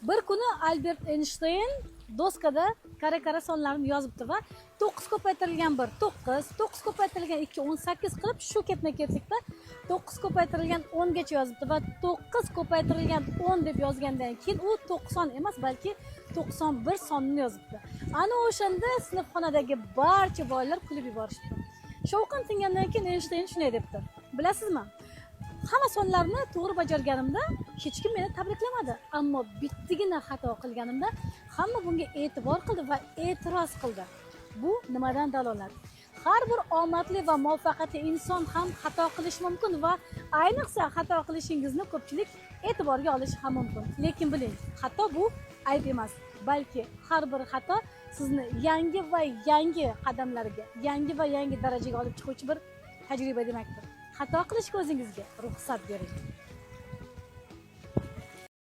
Bir kuni Albert Einstein doskada kara sonlarni yozibdi va 9 ko'paytirilgan 1 9, 9 ko'paytirilgan 2 18 qilib shu ketma-ketlikda 9 ko'paytirilgan 10 gacha yozibdi va 9 ko'paytirilgan 10 deb yozgandan keyin u 90 emas, balki 91 sonni yozibdi. Ana o'shanda sinfxonadagi barcha bolalar kulib yuborishdi. Shovqin tingandan keyin Einstein shunday debdi. Bilasizmi? Hamma sonlarni to'g'ri bajarganimda hech kim meni tabriklamadi, ammo bittagina xato qilganimda hamma bunga e'tibor qildi va e'tiroz qildi. Bu nimadan dalolat? Har bir omadli va muvaffaqiyatli inson ham xato qilishi mumkin va ayniqsa xato qilishingizni ko'pchilik e'tiborga olishi ham mumkin. Lekin biling, xato bu ayb emas, balki har bir xato sizni yangi va yangi qadamlarga, yangi va yangi darajaga olib chiquvchi bir tajriba demakdir. Xato qilishga o'zingizga ruxsat bering.